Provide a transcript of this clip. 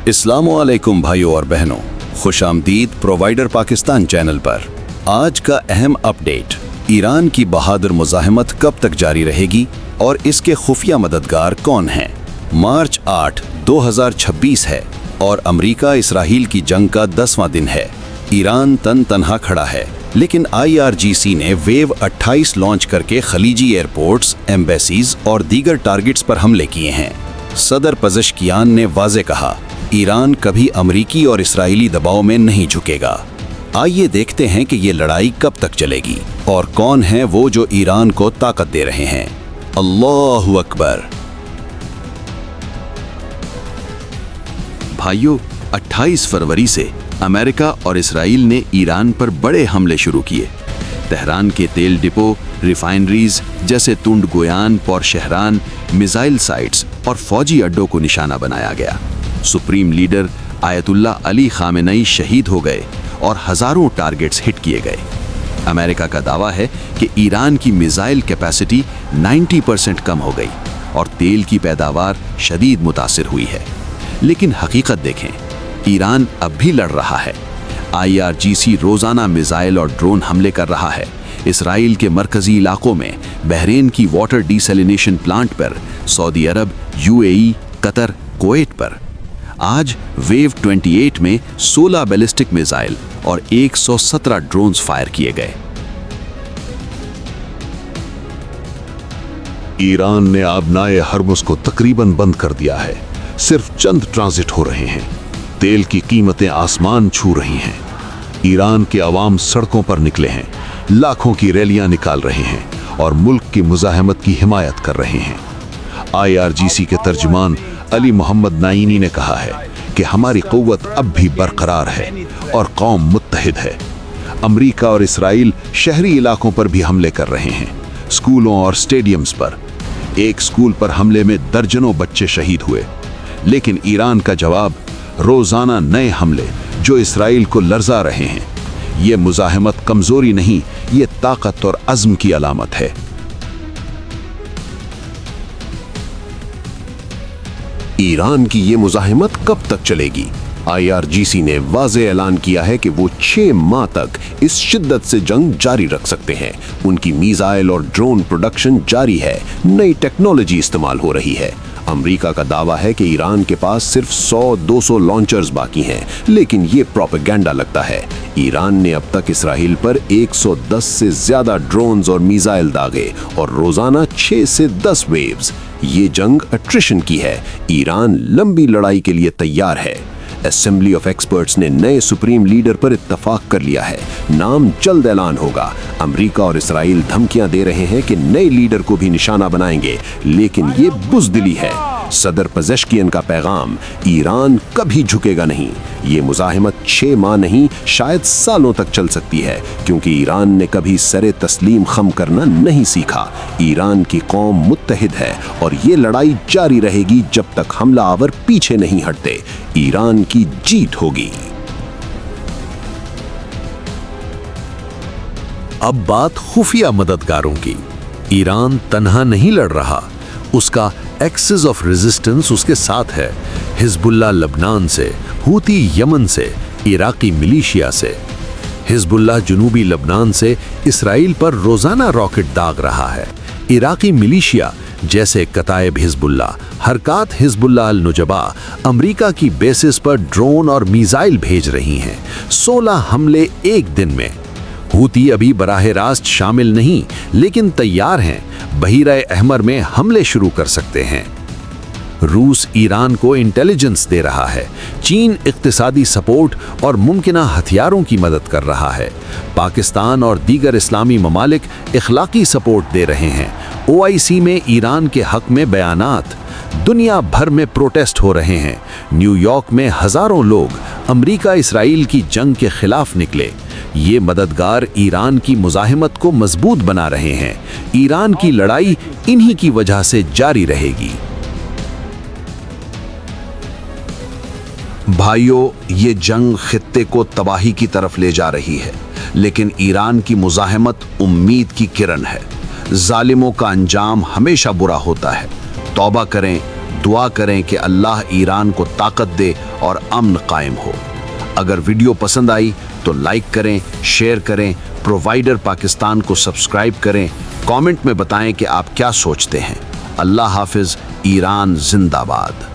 अस्सलामुअलैकुम भाइयों और बहनों, खुश आमदीद प्रोवाइडर पाकिस्तान चैनल पर। आज का अहम अपडेट, ईरान की बहादुर मुजाहिमत कब तक जारी रहेगी और इसके खुफिया मददगार कौन हैं। मार्च 8, 2026 है और अमेरिका इसराइल की जंग का 10वां दिन है। ईरान तन तनहा खड़ा है, लेकिन IRGC ने वेव 28 लॉन्च करके खलीजी एयरपोर्ट्स, एम्बेसीज और दीगर टारगेट्स पर हमले किए हैं। सदर पज़ेश्कियान ने वाज़े कहा, ईरान कभी अमरीकी और इसराइली दबाव में नहीं झुकेगा। आइए देखते हैं कि ये लड़ाई कब तक चलेगी और कौन है वो जो ईरान को ताकत दे रहे हैं। अल्लाहु अकबर। भाइयों, 28 फरवरी से अमेरिका और इसराइल ने ईरान पर बड़े हमले शुरू किए। तेहरान के तेल डिपो, रिफाइनरीज जैसे तुंड गोयान, पौर शहरान, मिसाइल साइट्स और फौजी अड्डों को निशाना बनाया गया। Supreme leader Ayatollah Ali Khamenei शहीद हो गए और हजारों टारगेट्स हिट किए गए। अमेरिका का दावा है कि ईरान की मिसाइल कैपेसिटी 90% कम हो गई और तेल की पैदावार शदीद मुतासिर हुई है। लेकिन हकीकत देखें, ईरान अब भी लड़ रहा है। IRGC रोजाना मिसाइल और ड्रोन हमले कर रहा है। इसराइल के मरकजी इलाकों में बहरीन की वाटर डिसैलिनेशन प्लांट पर, सऊदी अरब, UAE, कतर, कुवैत पर। आज वेव 28 में 16 बैलिस्टिक मिसाइल और 117 ड्रोन्स फायर किए गए। ईरान ने आबनाए हरमुज को तकरीबन बंद कर दिया है। सिर्फ चंद ट्रांजिट हो रहे हैं। तेल की कीमतें आसमान छू रही हैं। ईरान के अवाम सड़कों पर निकले हैं, लाखों की रैलियां निकाल रहे हैं और मुल्क की मुजाहिमत की हिमायत कर रहे हैं। IRGC के तर्जुमान अली मोहम्मद नाइनी ने कहा है कि हमारी क़ुव्वत अब भी बरकरार है और कौम मुत्तहिद है। अमेरिका और इसराइल शहरी इलाकों पर भी हमले कर रहे हैं, स्कूलों और स्टेडियम्स पर। एक स्कूल पर हमले में दर्जनों बच्चे शहीद हुए। लेकिन ईरान का जवाब, रोजाना नए हमले जो इसराइल को लर्जा रहे हैं। ये मुजाहिमत कमजोरी नहीं, ये ताकत और अज़्म की अलामत है। ईरान की ये मुजाहिमत कब तक चलेगी? IRGC ने वाज़े ऐलान किया है कि वो 6 माह तक इस शिद्दत से जंग जारी रख सकते हैं। उनकी मिसाइल और ड्रोन प्रोडक्शन जारी है, नई टेक्नोलॉजी इस्तेमाल हो रही है। अमेरिका का दावा है कि ईरान के पास सिर्फ 100-200 लॉन्चर्स बाकी हैं, लेकिन ये प्रोपेगेंडा लगता है। ईरान ने अब तक इसराइल पर 110 से ज्यादा ड्रोन्स और मिसाइल दागे और रोजाना 6 से 10 वेव्स। ये जंग अट्रिशन की है। ईरान लंबी लड़ाई के लिए तैयार है। असेंबली ऑफ एक्सपर्ट्स ने नए सुप्रीम लीडर पर इत्तफाक कर लिया है। नाम जल्द ऐलान होगा। अमेरिका और इसराइल धमकियां दे रहे हैं कि नए लीडर को भी निशाना बनाएंगे, लेकिन ये बुज़दिली है। सदर पज़ेश्कियान का पैगाम, ईरान कभी झुकेगा नहीं। ये मुजाहिमत 6 माह नहीं, शायद सालों तक चल सकती है, क्योंकि ईरान ने कभी सरे तस्लीम खम करना नहीं सीखा। ईरान की कौम मुत्तहिद है और ये लड़ाई जारी रहेगी जब तक हमलावर पीछे नहीं हटते। ईरान की जीत होगी। अब बात खुफिया मददगारों की। ईरान तन्हा नहीं लड़ रहा, उसका एक्सिस ऑफ रेजिस्टेंस उसके साथ है। हिजबुल्लाह लबनान से, हूती यमन से, इराकी मिलिशिया से। हिजबुल्लाह जुनूबी लबनान से इसराइल पर रोजाना रॉकेट दाग रहा है। इराकी मिलिशिया जैसे कताइब हिजबुल्लाह, हरकात हिजबुल्लाह अल नुजबा अमेरिका की बेसिस पर ड्रोन और मिसाइल भेज रही हैं। 16 हमले एक दिन में। हूती अभी बराह रास्त शामिल नहीं, लेकिन तैयार हैं। बहीरा अहमर में हमले शुरू कर सकते हैं। रूस ईरान को इंटेलिजेंस दे रहा है। चीन इक्तिसादी सपोर्ट और मुमकिना हथियारों की मदद कर रहा है। पाकिस्तान और दीगर इस्लामी ममालिक इखलाकी सपोर्ट दे रहे हैं। OIC में ईरान के हक में बयानात। दुनिया भर में प्रोटेस्ट हो रहे हैं। न्यूयॉर्क में हजारों लोग अमेरिका इसराइल की जंग के खिलाफ निकले। ये मददगार ईरान की मुजाहिमत को मजबूत बना रहे हैं। ईरान की लड़ाई इन्हीं की वजह से जारी रहेगी। भाइयों, ये जंग खित्ते को तबाही की तरफ ले जा रही है, लेकिन ईरान की मुजाहिमत उम्मीद की किरण है। जालिमों का अंजाम हमेशा बुरा होता है। तौबा करें, दुआ करें कि अल्लाह ईरान को ताकत दे और अमन कायम हो। अगर वीडियो पसंद आई तो लाइक करें, शेयर करें, प्रोवाइडर पाकिस्तान को सब्सक्राइब करें, कमेंट में बताएं कि आप क्या सोचते हैं। अल्लाह हाफिज, ईरान जिंदाबाद।